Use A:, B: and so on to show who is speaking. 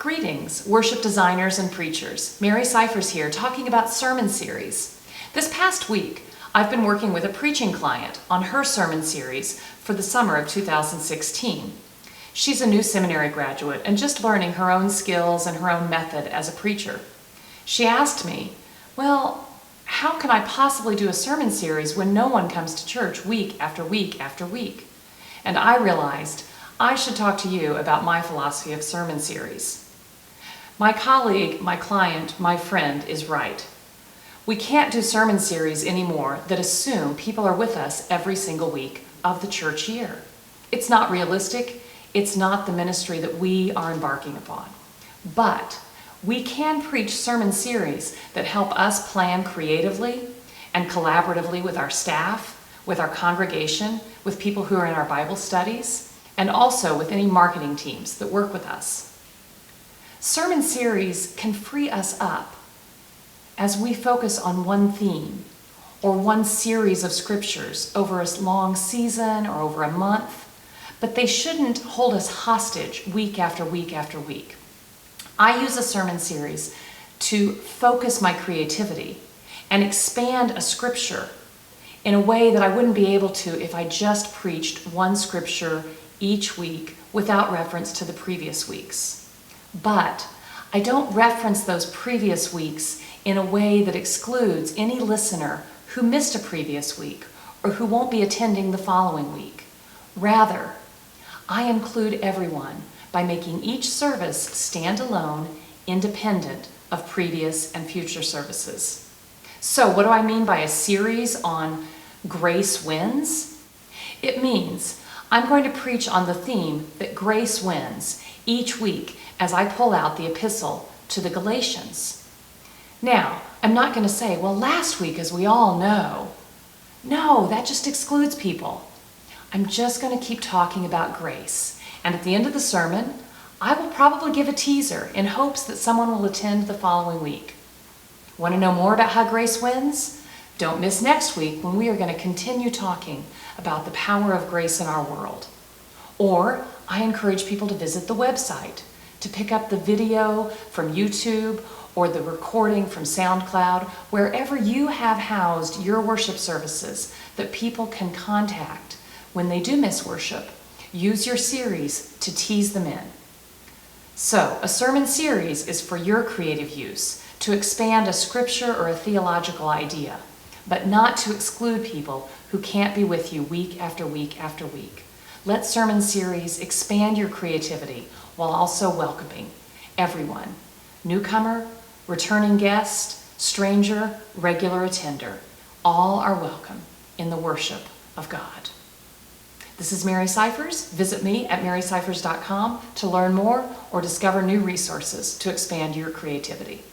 A: Greetings, worship designers and preachers. Mary Scifres here, talking about sermon series. This past week, I've been working with a preaching client on her sermon series for the summer of 2016. She's a new seminary graduate and just learning her own skills and her own method as a preacher. She asked me, well, how can I possibly do a sermon series when no one comes to church week after week after week? And I realized I should talk to you about my philosophy of sermon series. My colleague, my client, my friend is right. We can't do sermon series anymore that assume people are with us every single week of the church year. It's not realistic. It's not the ministry that we are embarking upon. But we can preach sermon series that help us plan creatively and collaboratively with our staff, with our congregation, with people who are in our Bible studies, and also with any marketing teams that work with us. Sermon series can free us up as we focus on one theme or one series of scriptures over a long season or over a month, but they shouldn't hold us hostage week after week after week. I use a sermon series to focus my creativity and expand a scripture in a way that I wouldn't be able to if I just preached one scripture each week without reference to the previous weeks. But I don't reference those previous weeks in a way that excludes any listener who missed a previous week or who won't be attending the following week. Rather, I include everyone by making each service stand alone, independent of previous and future services. So what do I mean by a series on grace wins? It means I'm going to preach on the theme that grace wins each week as I pull out the epistle to the Galatians. Now, I'm not going to say, well, last week, as we all know. No, that just excludes people. I'm just going to keep talking about grace. And at the end of the sermon, I will probably give a teaser in hopes that someone will attend the following week. Want to know more about how grace wins? Don't miss next week when we are going to continue talking about the power of grace in our world. Or I encourage people to visit the website, to pick up the video from YouTube or the recording from SoundCloud, wherever you have housed your worship services that people can contact when they do miss worship. Use your series to tease them in. So, a sermon series is for your creative use, to expand a scripture or a theological idea, but not to exclude people who can't be with you week after week after week. Let sermon series expand your creativity while also welcoming everyone, newcomer, returning guest, stranger, regular attender. All are welcome in the worship of God. This is Mary Scifres. Visit me at maryscifres.com to learn more or discover new resources to expand your creativity.